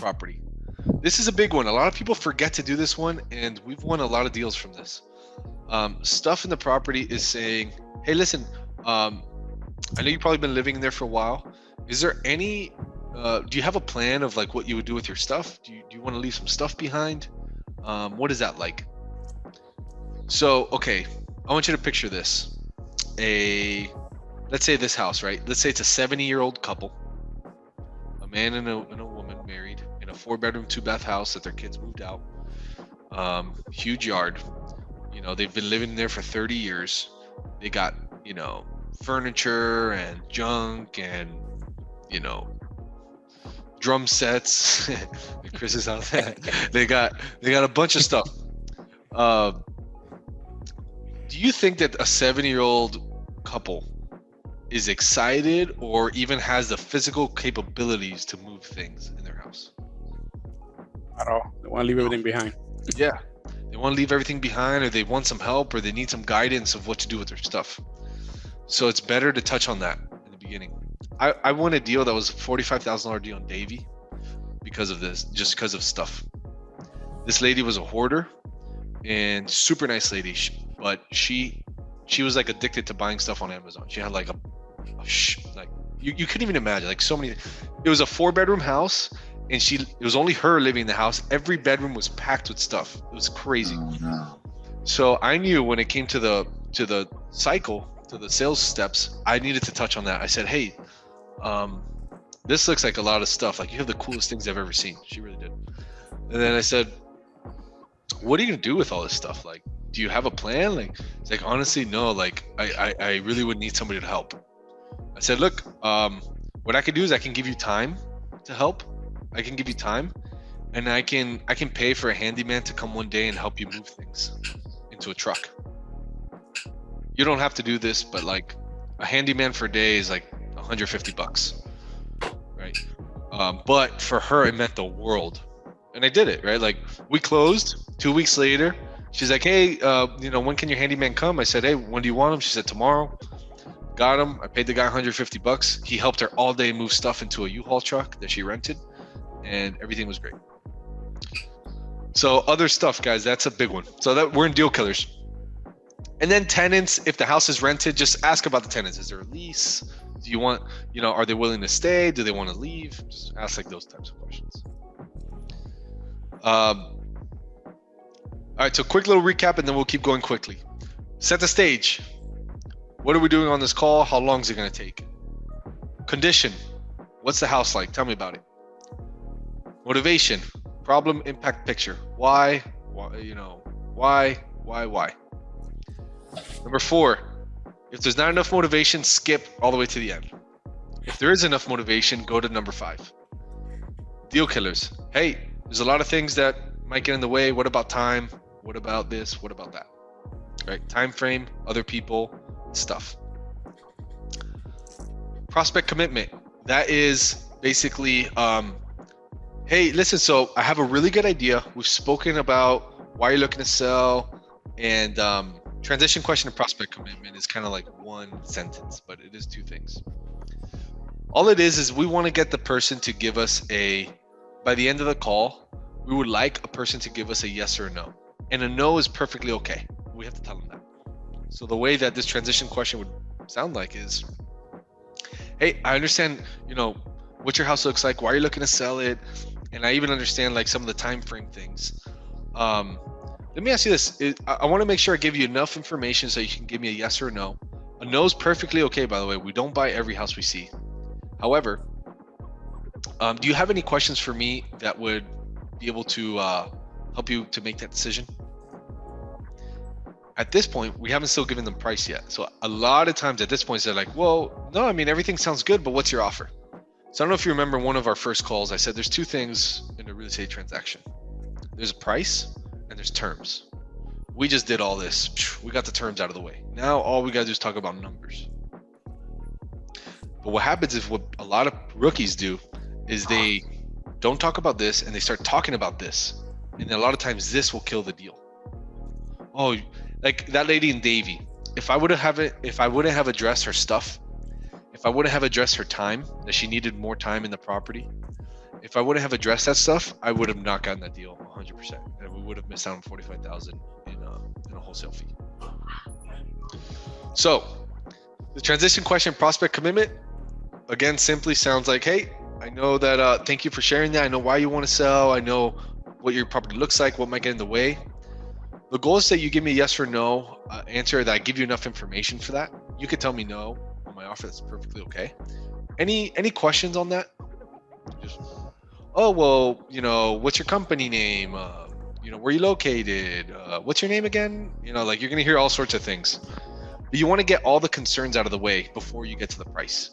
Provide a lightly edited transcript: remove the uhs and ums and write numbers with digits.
property. This is a big one. A lot of people forget to do this one, and we've won a lot of deals from this. Stuff in the property is saying, hey, listen, I know you've probably been living in there for a while. Is there any, do you have a plan of like what you would do with your stuff? Do you want to leave some stuff behind? What is that like? So, okay, I want you to picture this. Let's say this house, right? Let's say it's a 70-year-old couple, a man and a woman married in a 4-bedroom, 2-bath house that their kids moved out. Huge yard. They've been living there for 30 years. They got, furniture and junk and, drum sets. Chris's house. They got a bunch of stuff. Do you think that a 70-year-old couple is excited or even has the physical capabilities to move things in their house? At all. They want to leave everything behind. Yeah. They want to leave everything behind, or they want some help, or they need some guidance of what to do with their stuff. So it's better to touch on that in the beginning. I won a deal that was a $45,000 deal on Davy because of this, just because of stuff. This lady was a hoarder and super nice lady, but she was like addicted to buying stuff on Amazon. She had like you couldn't even imagine, like so many. It was a 4-bedroom house, and it was only her living in the house. Every bedroom was packed with stuff. It was crazy. Oh, no. So I knew when it came to the cycle, to the sales steps, I needed to touch on that. I said, hey, this looks like a lot of stuff. Like, you have the coolest things I've ever seen. She really did. And then I said, what are you gonna do with all this stuff? Like, do you have a plan? Like, it's like, honestly, no. Like, I really would need somebody to help. I said, look, what I can do is I can give you time to help. I can give you time, and I can pay for a handyman to come one day and help you move things into a truck. You don't have to do this, but like a handyman for a day is like $150, right? But for her, it meant the world, and I did it, right? Like, we closed 2 weeks later. She's like, hey, when can your handyman come? I said, hey, when do you want him? She said, tomorrow. Got him. I paid the guy $150. He helped her all day move stuff into a U-Haul truck that she rented, and everything was great. So other stuff, guys, that's a big one. So that we're in deal killers. And then tenants, if the house is rented, just ask about the tenants. Is there a lease? Do you want, are they willing to stay? Do they want to leave? Just ask like those types of questions. All right, so quick little recap, and then we'll keep going quickly. Set the stage. What are we doing on this call? How long is it going to take? Condition. What's the house like? Tell me about it. Motivation. Problem, impact, picture. Why? Why? Number 4, if there's not enough motivation, skip all the way to the end. If there is enough motivation, go to number 5. Deal killers. Hey, there's a lot of things that might get in the way. What about time? What about this? What about that? Right? Time frame, other people, stuff. Prospect commitment. That is basically, hey, listen, so I have a really good idea. We've spoken about why you're looking to sell, and transition question to prospect commitment is kind of like one sentence, but it is 2 things. All it is we want to get the person to give us by the end of the call, we would like a person to give us a yes or a no. And a no is perfectly okay. We have to tell them that. So the way that this transition question would sound like is, hey, I understand, what your house looks like, why you're looking to sell it, and I even understand like some of the time frame things. Let me ask you this. I want to make sure I give you enough information so you can give me a yes or a no. A no is perfectly okay, by the way. We don't buy every house we see. However, do you have any questions for me that would be able to help you to make that decision? At this point, we haven't still given them price yet. So a lot of times at this point, they're like, well, no, I mean, everything sounds good, but what's your offer? So I don't know if you remember one of our first calls, I said there's 2 things in a real estate transaction. There's a price and there's terms. We just did all this. We got the terms out of the way. Now all we got to do is talk about numbers. But what happens is what a lot of rookies do is they don't talk about this and they start talking about this. And a lot of times this will kill the deal. Oh, like that lady in Davie. If I wouldn't have addressed her stuff, if I wouldn't have addressed her time, that she needed more time in the property, If I wouldn't have addressed that stuff, I would have not gotten that deal 100%, and we would have missed out on 45,000 in a wholesale fee. So the transition question, prospect commitment, again, simply sounds like, hey, I know that. Thank you for sharing that. I know why you want to sell. I know what your property looks like. What might get in the way. The goal is that you give me a yes or no answer, that I give you enough information for that. You could tell me no on my offer. That's perfectly okay. Any questions on that? Just, oh, well, what's your company name? Where you located? What's your name again? Like, you're going to hear all sorts of things. But you want to get all the concerns out of the way before you get to the price.